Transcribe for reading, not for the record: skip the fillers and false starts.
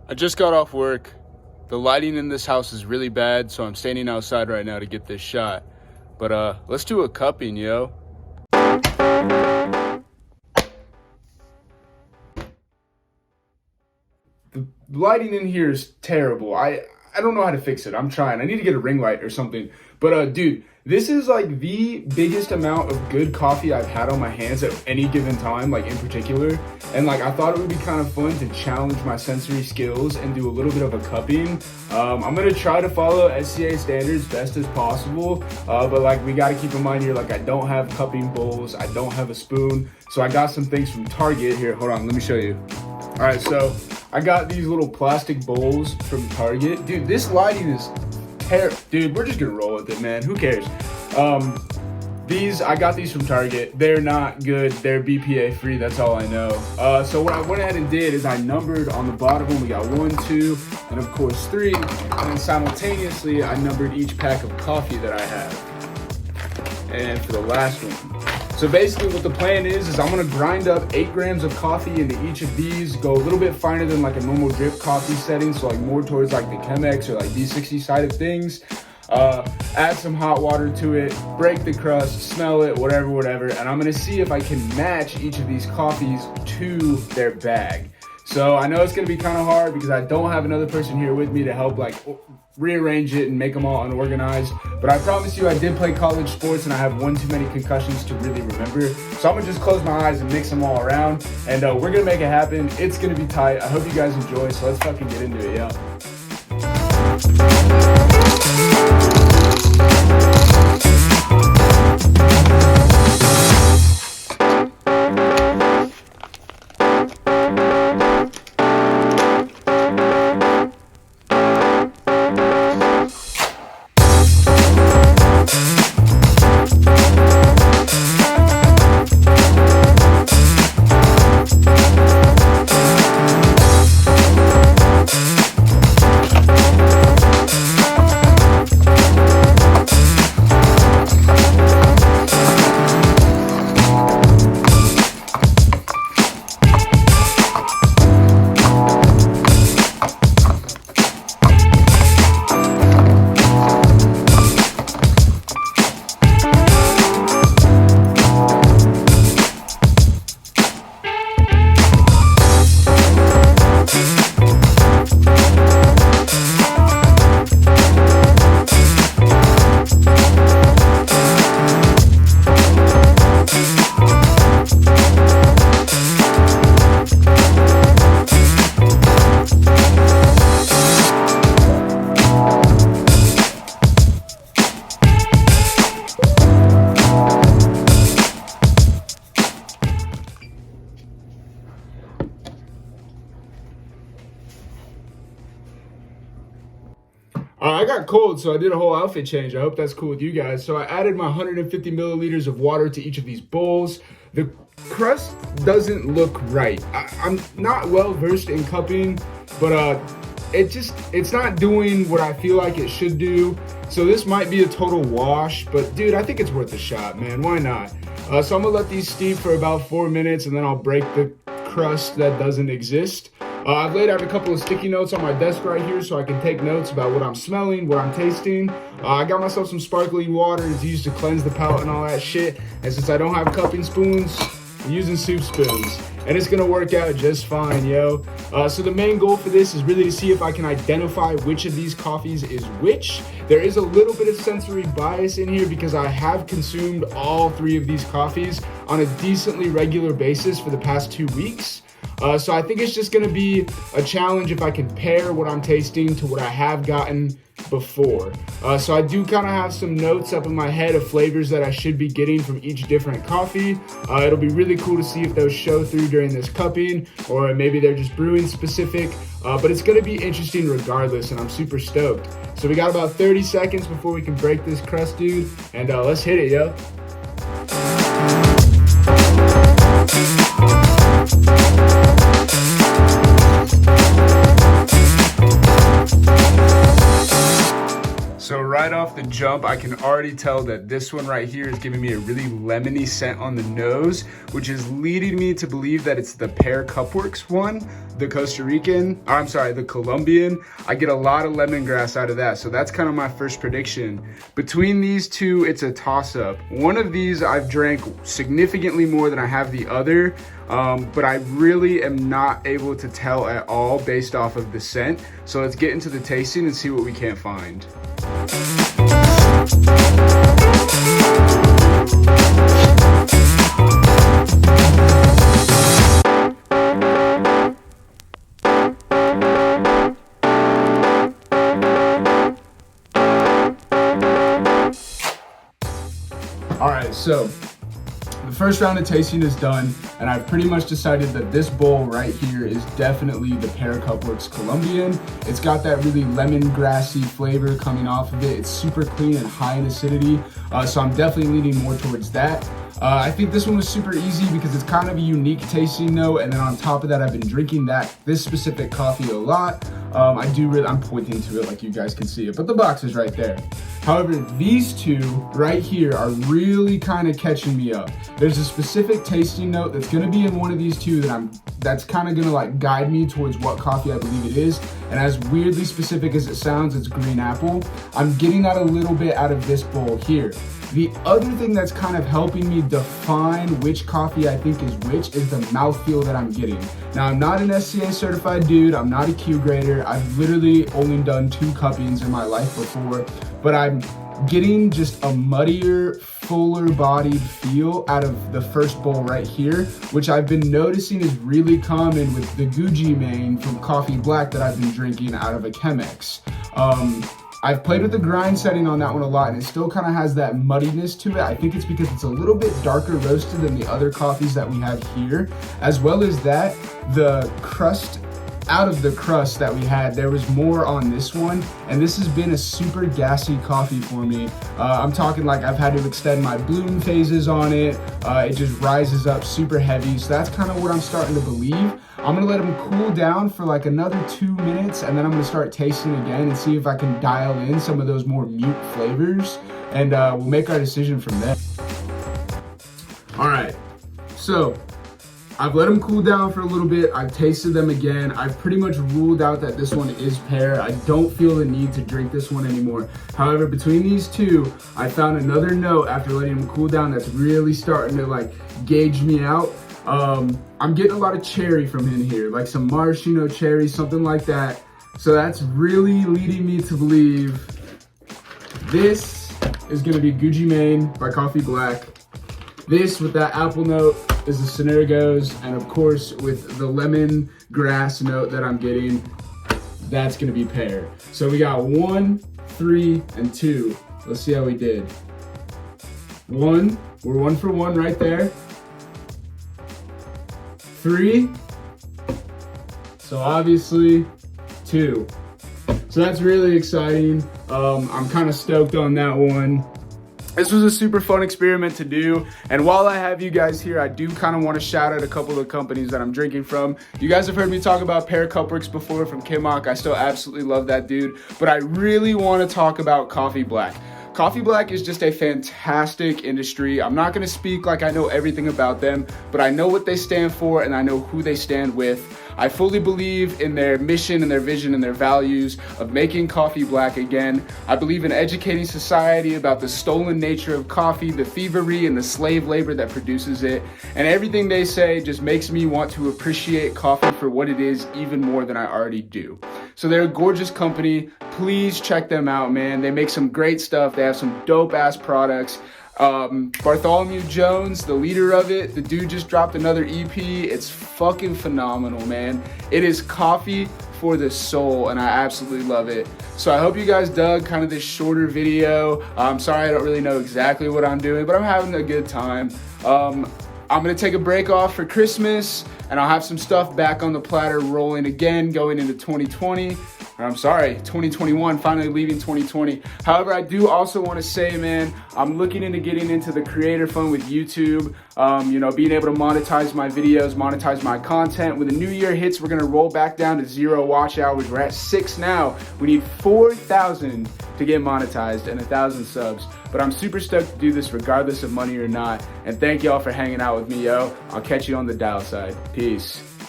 I just got off work. The lighting in this house is really bad, so I'm standing outside right now to get this shot. But let's do a cupping, yo. The lighting in here is terrible. I don't know how to fix it. I'm trying. I need to get a ring light or something. But dude, this is like the biggest amount of good coffee I've had on my hands at any given time, like in particular. And like I thought it would be kind of fun to challenge my sensory skills and do a little bit of a cupping. I'm gonna try to follow SCA standards best as possible. But like we gotta keep in mind here, like I don't have cupping bowls, I don't have a spoon. So I got some things from Target here. Hold on, let me show you. All right, so I got these little plastic bowls from Target. Dude, this lighting is terrible. Dude, we're just gonna roll with it, man. Who cares? I got these from Target. They're not good. They're BPA free. That's all I know. So what I went ahead and did is I numbered on the bottom one. We got 1, 2, and of course 3. And then simultaneously, I numbered each pack of coffee that I have. And for the last one. So basically what the plan is I'm gonna grind up 8 grams of coffee into each of these, go a little bit finer than like a normal drip coffee setting, so like more towards like the Chemex or like V60 side of things. Add some hot water to it, break the crust, smell it, whatever, and I'm gonna see if I can match each of these coffees to their bag. So I know it's gonna be kind of hard because I don't have another person here with me to help like rearrange it and make them all unorganized. But I promise you I did play college sports and I have one too many concussions to really remember. So I'm gonna just close my eyes and mix them all around and we're gonna make it happen. It's gonna be tight. I hope you guys enjoy, so let's fucking get into it, yo. I got cold, so I did a whole outfit change. I hope that's cool with you guys. So I added my 150 milliliters of water to each of these bowls. The crust doesn't look right. I'm not well versed in cupping, but it's not doing what I feel like it should do. So this might be a total wash, but dude, I think it's worth a shot, man. Why not? So I'm gonna let these steep for about 4 minutes and then I'll break the crust that doesn't exist. I've laid out a couple of sticky notes on my desk right here so I can take notes about what I'm smelling, what I'm tasting. I got myself some sparkling water to use to cleanse the palate and all that shit. And since I don't have cupping spoons, I'm using soup spoons. And it's gonna work out just fine, yo. So the main goal for this is really to see if I can identify which of these coffees is which. There is a little bit of sensory bias in here because I have consumed all 3 of these coffees on a decently regular basis for the past 2 weeks. So I think it's just gonna be a challenge if I can pair what I'm tasting to what I have gotten before. So I do kind of have some notes up in my head of flavors that I should be getting from each different coffee. It'll be really cool to see if those show through during this cupping, or maybe they're just brewing specific. But it's gonna be interesting regardless, and I'm super stoked. So we got about 30 seconds before we can break this crust, dude, and let's hit it, yo. So right off off the jump, I can already tell that this one right here is giving me a really lemony scent on the nose, which is leading me to believe that it's the pear Cupworks one, the the Colombian. I get a lot of lemongrass out of that, so that's kind of my first prediction. Between these two, it's a toss-up. One of these I've drank significantly more than I have the other, but I really am not able to tell at all based off of the scent. So let's get into the tasting and see what we can't find. All right, so the first round of tasting is done, and I've pretty much decided that this bowl right here is definitely the pear Cupworks Colombian. It's got that really lemongrassy flavor coming off of it. It's super clean and high in acidity, so I'm definitely leaning more towards that. I think this one was super easy because it's kind of a unique tasting note, and then on top of that, I've been drinking this specific coffee a lot. I'm pointing to it like you guys can see it, but the box is right there. However, these two right here are really kind of catching me up. There's a specific tasting note that's gonna be in one of these two that's kind of gonna like guide me towards what coffee I believe it is. And as weirdly specific as it sounds, it's green apple. I'm getting that a little bit out of this bowl here. The other thing that's kind of helping me define which coffee I think is which is the mouthfeel that I'm getting. Now, I'm not an SCA certified dude. I'm not a Q grader. I've literally only done 2 cuppings in my life before, but I'm getting just a muddier, fuller bodied feel out of the first bowl right here, which I've been noticing is really common with the Gucci main from Cxffeeblack that I've been drinking out of a Chemex. I've played with the grind setting on that one a lot, and it still kind of has that muddiness to it. I think it's because it's a little bit darker roasted than the other coffees that we have here. As well as that, the crust, out of the crust that we had, there was more on this one, and this has been a super gassy coffee for me. I'm talking like I've had to extend my bloom phases on it. It just rises up super heavy, so that's kind of what I'm starting to believe. I'm gonna let them cool down for like another 2 minutes, and then I'm gonna start tasting again and see if I can dial in some of those more mute flavors, and we'll make our decision from there. All right, so I've let them cool down for a little bit. I've tasted them again. I've pretty much ruled out that this one is pear. I don't feel the need to drink this one anymore. However, between these two, I found another note after letting them cool down that's really starting to like gauge me out. I'm getting a lot of cherry from in here, like some maraschino cherry, something like that. So that's really leading me to believe this is gonna be Gucci Mane by Cxffeeblack. This with that apple note is the Sunergos, and of course with the lemon grass note that I'm getting, that's gonna be pear. So we got 1, 3, and 2. Let's see how we did. 1, we're 1 for 1 right there. 3, so obviously 2. So that's really exciting. I'm kind of stoked on that one. This was a super fun experiment to do, and while I have you guys here, I do kind of want to shout out a couple of companies that I'm drinking from. You guys have heard me talk about Pear Cupworks before from Kimok. I still absolutely love that dude, but I really want to talk about Cxffeeblack. Cxffeeblack is just a fantastic industry. I'm not gonna speak like I know everything about them, but I know what they stand for and I know who they stand with. I fully believe in their mission and their vision and their values of making coffee black again. I believe in educating society about the stolen nature of coffee, the thievery and the slave labor that produces it, and everything they say just makes me want to appreciate coffee for what it is even more than I already do. So they're a gorgeous company. Please check them out, man. They make some great stuff. They have some dope ass products. Bartholomew Jones, the leader of it, the dude just dropped another EP. It's fucking phenomenal, man. It is coffee for the soul, and I absolutely love it. So I hope you guys dug kind of this shorter video. I'm sorry I don't really know exactly what I'm doing, but I'm having a good time. I'm gonna take a break off for Christmas, and I'll have some stuff back on the platter rolling again going into 2020. I'm sorry, 2021, finally leaving 2020. However, I do also want to say, man, I'm looking into getting into the creator fund with YouTube, being able to monetize my videos, monetize my content. When the new year hits, we're going to roll back down to 0 watch hours. We're at 6 now. We need 4,000 to get monetized and 1,000 subs. But I'm super stoked to do this regardless of money or not. And thank y'all for hanging out with me, yo. I'll catch you on the dial side. Peace.